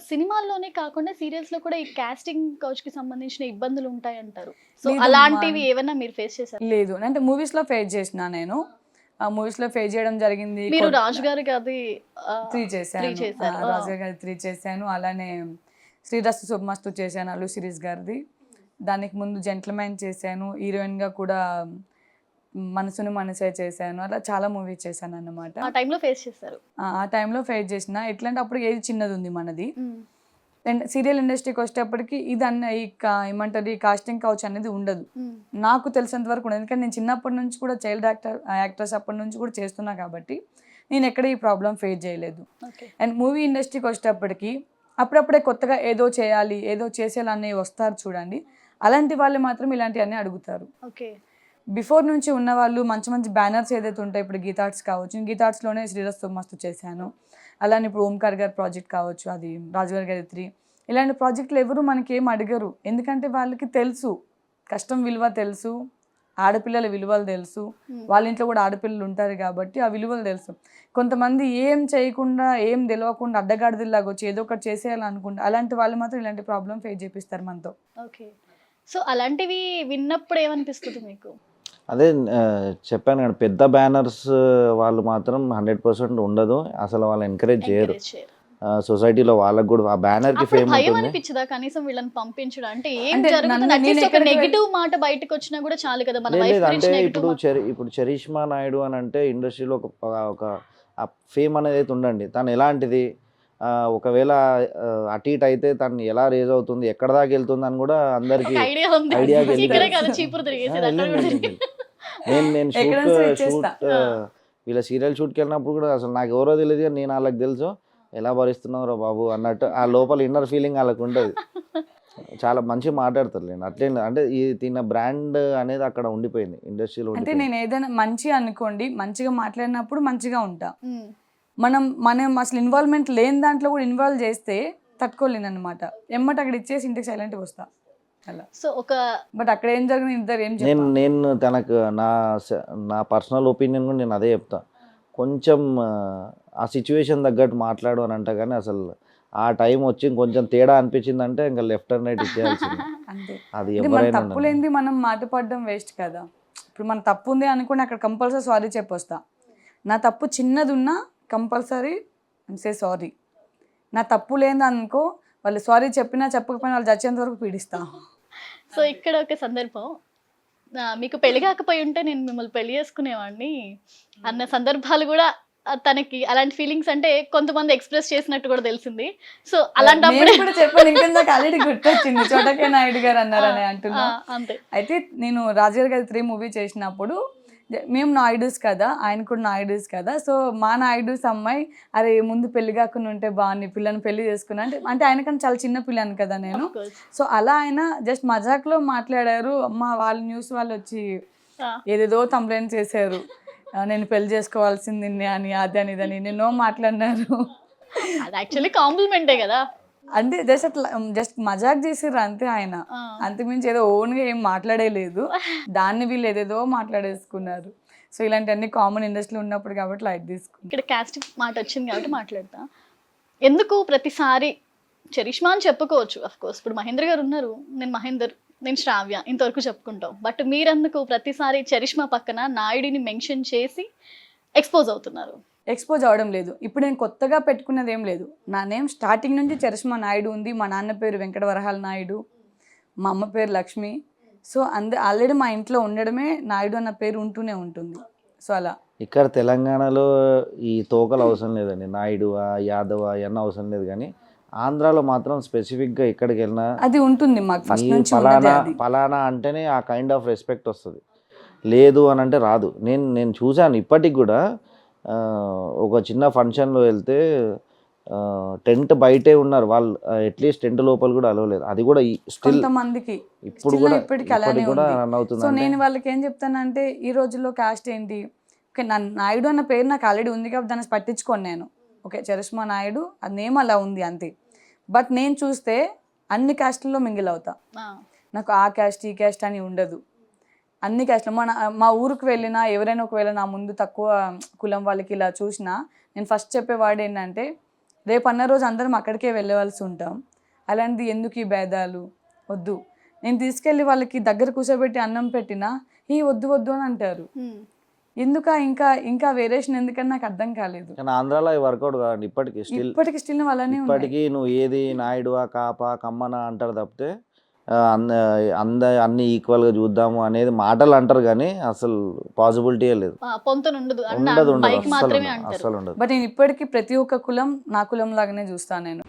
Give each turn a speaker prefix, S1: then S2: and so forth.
S1: సినిమాల్లోనే కాకుండా సీరియల్స్‌లో కూడా ఈ కాస్టింగ్ కౌచ్‌కి సంబంధించిన ఇబ్బందులు ఉంటాయంటారు. సో
S2: లేదమ్మా.
S1: అలాంటివి ఏవన్నా మీరు ఫేస్ చేసారా?
S2: లేదు అంటే మూవీస్లో ఫేస్ చేసిన నేను మూవీస్లో ఫేస్ చేయడం జరిగింది.
S1: మీరు రాజు గారికి అది
S2: 3
S1: 3
S2: చేశాను.
S1: చేశారు.
S2: రాజుగారి గారి 3 చేశాను. అలానే శ్రీరస్తు శుభమస్తు చేశాను అల్లు సిరీస్ గారిది. దానికి ముందు జెంట్లమ్యాన్ చేశాను. హీరోయిన్గా కూడా మనసును మనసే చేశాను. అలా చాలా మూవీస్ చేశాను అన్నమాట.
S1: ఆ టైంలో ఫేస్ చేశారు.
S2: ఆ టైంలో ఫేస్ చేసిన ఎట్లంటే అప్పుడు ఏజ్ చిన్నది ఉంది మనది.
S1: హ్మ్.
S2: అండ్ సీరియల్ ఇండస్ట్రీకి వచ్చేటప్పటికి ఇది ఏమంటారు ఈ కాస్టింగ్ కౌచ్ అనేది ఉండదు.
S1: హ్మ్.
S2: నాకు తెలిసినంత వరకు ఉండదు. ఎందుకంటే నేను చిన్నప్పటి నుంచి కూడా చైల్డ్ యాక్ట్రెస్ అప్పటి నుంచి కూడా చేస్తున్నా కాబట్టి నేను ఎక్కడ ఈ ప్రాబ్లం ఫేస్ చేయలేదు.
S1: ఓకే.
S2: అండ్ మూవీ ఇండస్ట్రీకి వచ్చేటప్పటికి అప్పుడప్పుడే కొత్తగా ఏదో చేయాలి ఏదో చేసేయాలని వస్తారు చూడండి. అలాంటి వాళ్ళు మాత్రం ఇలాంటివన్నీ అడుగుతారు.
S1: ఓకే.
S2: బిఫోర్ నుంచి ఉన్న వాళ్ళు మంచి మంచి బ్యానర్స్ ఏదైతే ఉంటాయి, ఇప్పుడు గీతార్ట్స్ కావచ్చు, గీతార్ట్స్లోనే శ్రీరస్తు మస్తు చేశాను. అలానే ఇప్పుడు ఓంకార్ గారి ప్రాజెక్ట్ కావచ్చు, అది రాజుగారి గారి 3 ఇలాంటి ప్రాజెక్టులు ఎవరు మనకి ఏం అడగరు. ఎందుకంటే వాళ్ళకి తెలుసు కష్టం విలువ తెలుసు, ఆడపిల్లల విలువలు తెలుసు, వాళ్ళ ఇంట్లో కూడా ఆడపిల్లలు ఉంటారు కాబట్టి ఆ విలువలు తెలుసు. కొంతమంది ఏం చేయకుండా ఏం తెలియకుండా అడ్డగాడిదిలాగా వచ్చి ఏదో ఒకటి చేసేయాలనుకుంటా అలాంటి వాళ్ళు మాత్రం ఇలాంటి ప్రాబ్లం ఫేస్ చేపిస్తారు మనతో.
S1: ఓకే. సో అలాంటివి విన్నప్పుడు ఏమనిపిస్తుంది మీకు?
S3: అదే చెప్పాను కదా, పెద్ద బ్యానర్స్ వాళ్ళు మాత్రం 100% ఉండదు. అసలు వాళ్ళు ఎంకరేజ్ చేయరు.
S1: ఎంకరేజ్ చేయరు.
S3: సొసైటీలో వాళ్ళకి కూడా ఆ బ్యానర్కి
S1: అప్పుడు
S3: ఫేమ్
S1: భయం
S3: ఉంటుంది.
S1: అనిపించదా కనీసం వీళ్ళని పంపించడం? అంటే ఏం
S2: అంటే
S1: జరుగుతుంది?
S2: నేను
S1: అట్లీస్ట్ ఒక
S2: ఎక్కడికి
S1: నెగెటివ్ మాట బయటకు వచ్చినా కూడా చాలు కదా మన
S3: లేదు
S1: వైఫ్
S3: లేదు,
S1: గురించి
S3: అంటే
S1: నెగెటివ్
S3: ఇప్పుడు చరిష్మా నాయుడు అని అంటే ఇండస్ట్రీలో ఒక ఫేమ్ అనేది అయితే ఉండండి. తను ఎలాంటిది, ఒకవేళ అటు ఇటు అయితే తను ఎలా రేజ్ అవుతుంది, ఎక్కడ దాకా వెళ్తుంది అని కూడా అందరికి
S1: ఐడియా ఉంది.
S3: ఐడియా
S1: ఇక్కడే కదా చీపురు తిరిగేసేది అక్కడ కూడా తిరిగి.
S3: నేను
S2: ఎక్కడైనా switch
S3: షూట్
S2: చేస్తా.
S3: వీళ్ళ సీరియల్ షూట్కి వెళ్ళినప్పుడు కూడా అసలు నాకు ఎవరో తెలియదు కానీ నేను వాళ్ళకి తెలుసు ఎలా భరిస్తున్నారో బాబు అన్నట్టు ఆ లోపల ఇన్నర్ ఫీలింగ్ వాళ్ళకు ఉంటుంది. చాలా మంచిగా మాట్లాడతారు లేండి. అట్లే అంటే ఈ తిన్న బ్రాండ్ అనేది అక్కడ ఉండిపోయింది ఇండస్ట్రీలో.
S2: అంటే నేను ఏదైనా మంచి అనుకోండి, మంచిగా మాట్లాడినప్పుడు మంచిగా ఉంటా.
S1: ఉమ్.
S2: మనం అసలు ఇన్వాల్వ్మెంట్ లేని దాంట్లో కూడా ఇన్వాల్వ్ చేస్తే తట్టుకోలేను అనమాట. ఎమ్మట అక్కడ ఇచ్చేసి ఇంటికి సైలెంట్గా వస్తా అలా.
S1: సో ఒక
S2: బట్ అక్కడ ఏం జరిగింది ఇద్దరు ఏం
S3: నేను నేను తనకు నా పర్సనల్ ఒపీనియన్ కూడా నేను అదే చెప్తా. కొంచెం ఆ సిచ్యువేషన్ తగ్గట్టు మాట్లాడు అని అంట, కానీ అసలు ఆ టైం వచ్చి కొంచెం తేడా అనిపించిందంటే ఇంకా లెఫ్ట్ అండ్ రైట్ ఇచ్చేయాల్సింది.
S2: అంతే.
S3: అది
S2: ఇది మన
S3: ఎవరైనా
S2: తప్పు లేనిది మనం మాట పడడం వేస్ట్ కదా. ఇప్పుడు మన తప్పు ఉంది అనుకుని అక్కడ కంపల్సరీ సారీ చెప్పొస్తా. నా తప్పు చిన్నది ఉన్నా కంపల్సరీ సే సారీ. నా తప్పు లేనిది అనుకో, వాళ్ళు సారీ చెప్పినా చెప్పకపోయినా వాళ్ళు చచ్చేంత వరకు పీడిస్తా.
S1: సో ఇక్కడ ఒక సందర్భం, మీకు పెళ్లి కాకపోయి ఉంటే నేను మిమ్మల్ని పెళ్లి చేసుకునేవాడిని అన్న సందర్భాలు కూడా తనకి అలాంటి ఫీలింగ్స్ అంటే కొంతమంది ఎక్స్ప్రెస్ చేసినట్టు కూడా తెలిసింది. సో అలాంటప్పుడు
S2: నేను కూడా చెప్పాను, ఇంకా నాకు ఆల్రెడీ గుర్తొచ్చింది చోటకే నాయుడు గారు అన్నారని అంటున్నా.
S1: అంతే.
S2: అయితే నేను రాజుగారి గారి 3 మూవీ చేసినప్పుడు మేము నాయుడుస్ కదా, ఆయన కూడా నాయుడుస్ కదా. సో మా నాయుడుస్ అమ్మాయి అరే ముందు పెళ్లి కాకుండా ఉంటే బాగుంది, పిల్లని పెళ్లి చేసుకున్నా అంటే ఆయనకన్నా చాలా చిన్న పిల్లని కదా నేను.
S1: Of course.
S2: సో అలా ఆయన జస్ట్ మజాక్లో మాట్లాడారు. అమ్మ వాళ్ళ న్యూస్ వాళ్ళు వచ్చి ఏదేదో కంప్లైంట్ చేశారు, నేను పెళ్లి చేసుకోవాల్సింది నిన్నే అని, అది అని ఇదని ఎన్నో మాట్లాడినారు.
S1: అది యాక్చువల్లీ కాంప్లిమెంటే కదా.
S2: అంటే జస్ట్ మజాక్ చేసారు అంతే ఆయన. అంతకుమించి ఏదో ఓన్గా ఏం మాట్లాడేలేదు. దాన్ని వీళ్ళు ఏదేదో మాట్లాడేసుకున్నారు. సో ఇలాంటివన్నీ కామన్ ఇండస్ట్రీలో ఉన్నప్పుడు కాబట్టి లైట్ తీసుకున్నాను.
S1: ఇక్కడ కాస్టింగ్ మాట వచ్చింది కాబట్టి మాట్లాడతా. ఎందుకు ప్రతిసారి చరిష్మా అని చెప్పుకోవచ్చు, అఫ్ కోర్స్ ఇప్పుడు మహేంద్ర గారు ఉన్నారు, నేను మహేందర్, నేను శ్రావ్య, ఇంతవరకు చెప్పుకుంటాం. బట్ మీరెందుకు ప్రతిసారి చరిష్మా పక్కన నాయుడిని మెన్షన్ చేసి ఎక్స్పోజ్ అవుతున్నారు?
S2: ఎక్స్పోజ్ అవ్వడం లేదు. ఇప్పుడు నేను కొత్తగా పెట్టుకున్నది ఏం లేదు. నా నేమ్ స్టార్టింగ్ నుంచి చరిష్మా నాయుడు ఉంది. మా నాన్న పేరు వెంకట వరహాల నాయుడు, మా అమ్మ పేరు లక్ష్మి. సో ఆల్రెడీ మా ఇంట్లో ఉండడమే నాయుడు అన్న పేరు ఉంటూనే ఉంటుంది. సో అలా
S3: ఇక్కడ తెలంగాణలో ఈ తోకలు అవసరం లేదండి, నాయుడు యాదవ్ అవన్నీ అవసరం లేదు. కానీ ఆంధ్రాలో మాత్రం స్పెసిఫిక్గా ఎక్కడికి వెళ్ళినా
S2: అది ఉంటుంది మాకు ఫస్ట్ నుంచి
S3: పలానా అంటేనే ఆ కైండ్ ఆఫ్ రెస్పెక్ట్ వస్తుంది. లేదు అని అంటే రాదు. నేను చూశాను ఇప్పటికి కూడా. ఒక చిన్న ఫంక్షన్లో వెళ్తే టెంట్ బయటే ఉన్నారు వాళ్ళు, అట్లీస్ట్ టెంట్ లోపల కూడా అలవలేదు. అది కూడా స్టిల్
S2: కొంతమందికి
S3: ఇప్పుడు కూడా
S2: ఇప్పటికి అలానే
S3: కూడా
S2: ఉంది.
S3: రన్ అవుతుంది.
S2: సో నేను వాళ్ళకి ఏం చెప్తానంటే ఈ రోజుల్లో కాస్ట్ ఏంటి, ఓకే నా నాయుడు అన్న పేరు నాకు ఆల్రెడీ ఉంది కాబట్టి దాన్ని పట్టించుకోను నేను. ఓకే చరిష్మా నాయుడు అది నేమ్ అలా ఉంది అంతే. బట్ నేను చూస్తే అన్ని క్యాస్ట్లలో మింగిల్ అవుతా. నాకు ఆ క్యాస్ట్ ఈ క్యాస్ట్ అని ఉండదు. అన్ని క్యాస్ట్లు మా ఊరికి వెళ్ళినా ఎవరైనా ఒకవేళ నా ముందు తక్కువ కులం వాళ్ళకి ఇలా చూసినా నేను ఫస్ట్ చెప్పేవాడు ఏంటంటే రేపు అన్న రోజు అందరం అక్కడికే వెళ్ళవలసి ఉంటాం. అలాంటిది ఎందుకు ఈ భేదాలు వద్దు. నేను తీసుకెళ్ళి వాళ్ళకి దగ్గర కూర్చోబెట్టి అన్నం పెట్టినా ఈ వద్దు వద్దు అని అంటారు. ఎందుక ఇంకా ఇంకా వేరియేషన్ ఎందుకని నాకు అర్థం కాలేదు.
S3: కానీ ఆంధ్రాలో అవి వర్కౌట్ కాదండి ఇప్పటికి
S2: స్టిల్ అలానే ఉన్నాయి.
S3: ఇప్పటికీ నువ్వు ఏది నాయుడువా కాపా కమ్మనా అంటారు తప్పితే అన్ని ఈక్వల్గా చూద్దాము అనేది మాటలు అంటారు కానీ అసలు పాసిబిలిటీ లేదు.
S1: పొంతన ఉండదు
S3: ఉండదు
S1: బైక్ మాత్రమే
S3: అసలు
S1: అంటారు.
S3: అసలు ఉండదు.
S2: బట్ నేను ఇప్పటికీ ప్రతి ఒక్క కులం నా కులం లాగానే చూస్తాను నేను.